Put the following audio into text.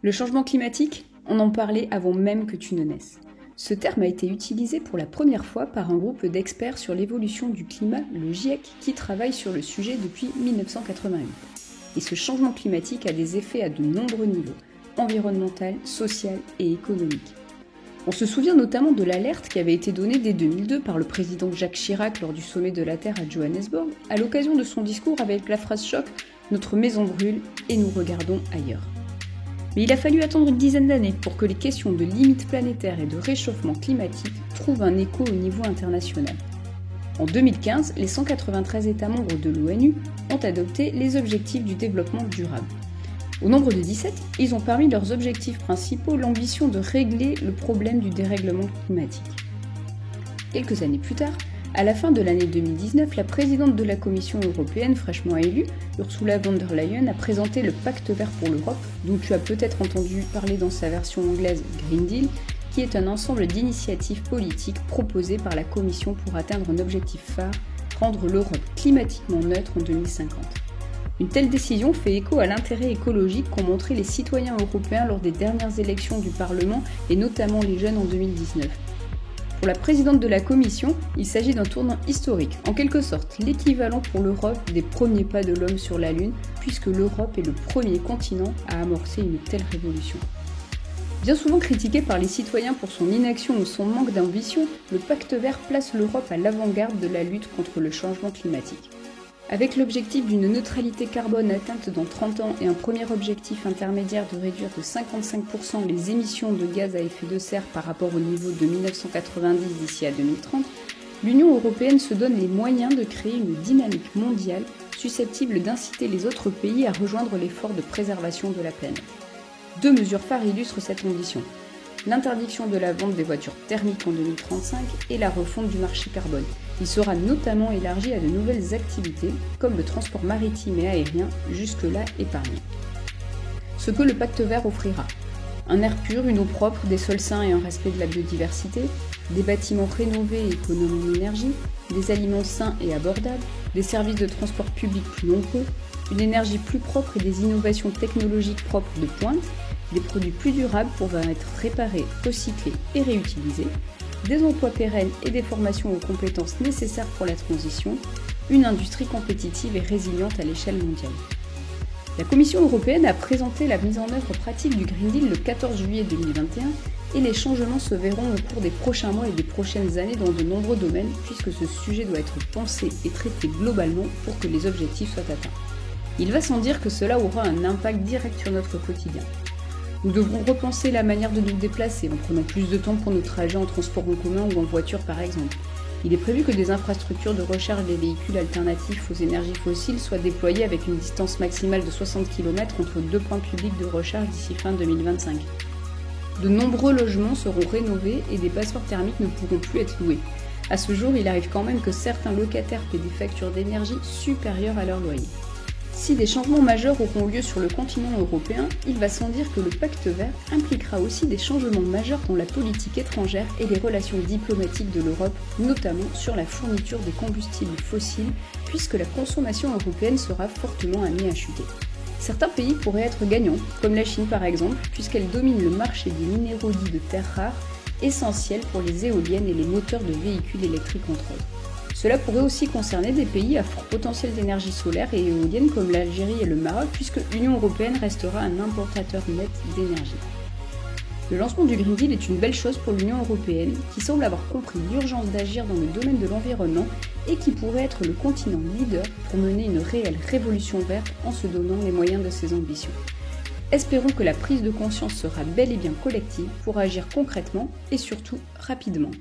Le changement climatique, on en parlait avant même que tu ne naisses. Ce terme a été utilisé pour la première fois par un groupe d'experts sur l'évolution du climat, le GIEC, qui travaille sur le sujet depuis 1988. Et ce changement climatique a des effets à de nombreux niveaux, environnemental, social et économique. On se souvient notamment de l'alerte qui avait été donnée dès 2002 par le président Jacques Chirac lors du sommet de la Terre à Johannesburg, à l'occasion de son discours avec la phrase choc « Notre maison brûle et nous regardons ailleurs ». Mais il a fallu attendre une dizaine d'années pour que les questions de limites planétaires et de réchauffement climatique trouvent un écho au niveau international. En 2015, les 193 États membres de l'ONU ont adopté les objectifs du développement durable. Au nombre de 17, ils ont parmi leurs objectifs principaux l'ambition de régler le problème du dérèglement climatique. Quelques années plus tard, à la fin de l'année 2019, la présidente de la Commission européenne fraîchement élue, Ursula von der Leyen, a présenté le Pacte vert pour l'Europe, dont tu as peut-être entendu parler dans sa version anglaise Green Deal, qui est un ensemble d'initiatives politiques proposées par la Commission pour atteindre un objectif phare, rendre l'Europe climatiquement neutre en 2050. Une telle décision fait écho à l'intérêt écologique qu'ont montré les citoyens européens lors des dernières élections du Parlement et notamment les jeunes en 2019. Pour la présidente de la Commission, il s'agit d'un tournant historique, en quelque sorte l'équivalent pour l'Europe des premiers pas de l'homme sur la Lune, puisque l'Europe est le premier continent à amorcer une telle révolution. Bien souvent critiqué par les citoyens pour son inaction ou son manque d'ambition, le Pacte vert place l'Europe à l'avant-garde de la lutte contre le changement climatique. Avec l'objectif d'une neutralité carbone atteinte dans 30 ans et un premier objectif intermédiaire de réduire de 55% les émissions de gaz à effet de serre par rapport au niveau de 1990 d'ici à 2030, l'Union européenne se donne les moyens de créer une dynamique mondiale susceptible d'inciter les autres pays à rejoindre l'effort de préservation de la planète. Deux mesures phares illustrent cette ambition. L'interdiction de la vente des voitures thermiques en 2035 et la refonte du marché carbone. Il sera notamment élargi à de nouvelles activités, comme le transport maritime et aérien, jusque-là épargné. Ce que le Pacte vert offrira. Un air pur, une eau propre, des sols sains et un respect de la biodiversité, des bâtiments rénovés et économes en énergie, des aliments sains et abordables, des services de transport public plus nombreux, une énergie plus propre et des innovations technologiques propres de pointe, des produits plus durables pouvant être réparés, recyclés et réutilisés, des emplois pérennes et des formations aux compétences nécessaires pour la transition, une industrie compétitive et résiliente à l'échelle mondiale. La Commission européenne a présenté la mise en œuvre pratique du Green Deal le 14 juillet 2021 et les changements se verront au cours des prochains mois et des prochaines années dans de nombreux domaines puisque ce sujet doit être pensé et traité globalement pour que les objectifs soient atteints. Il va sans dire que cela aura un impact direct sur notre quotidien. Nous devrons repenser la manière de nous déplacer en prenant plus de temps pour nos trajets en transport en commun ou en voiture par exemple. Il est prévu que des infrastructures de recharge des véhicules alternatifs aux énergies fossiles soient déployées avec une distance maximale de 60 km entre deux points publics de recharge d'ici fin 2025. De nombreux logements seront rénovés et des passoires thermiques ne pourront plus être loués. À ce jour, il arrive quand même que certains locataires paient des factures d'énergie supérieures à leur loyer. Si des changements majeurs auront lieu sur le continent européen, il va sans dire que le Pacte vert impliquera aussi des changements majeurs dans la politique étrangère et les relations diplomatiques de l'Europe, notamment sur la fourniture des combustibles fossiles, puisque la consommation européenne sera fortement amenée à chuter. Certains pays pourraient être gagnants, comme la Chine par exemple, puisqu'elle domine le marché des minéraux dits de terres rares, essentiels pour les éoliennes et les moteurs de véhicules électriques entre autres. Cela pourrait aussi concerner des pays à fort potentiel d'énergie solaire et éolienne comme l'Algérie et le Maroc, puisque l'Union européenne restera un importateur net d'énergie. Le lancement du Green Deal est une belle chose pour l'Union européenne, qui semble avoir compris l'urgence d'agir dans le domaine de l'environnement et qui pourrait être le continent leader pour mener une réelle révolution verte en se donnant les moyens de ses ambitions. Espérons que la prise de conscience sera bel et bien collective pour agir concrètement et surtout rapidement.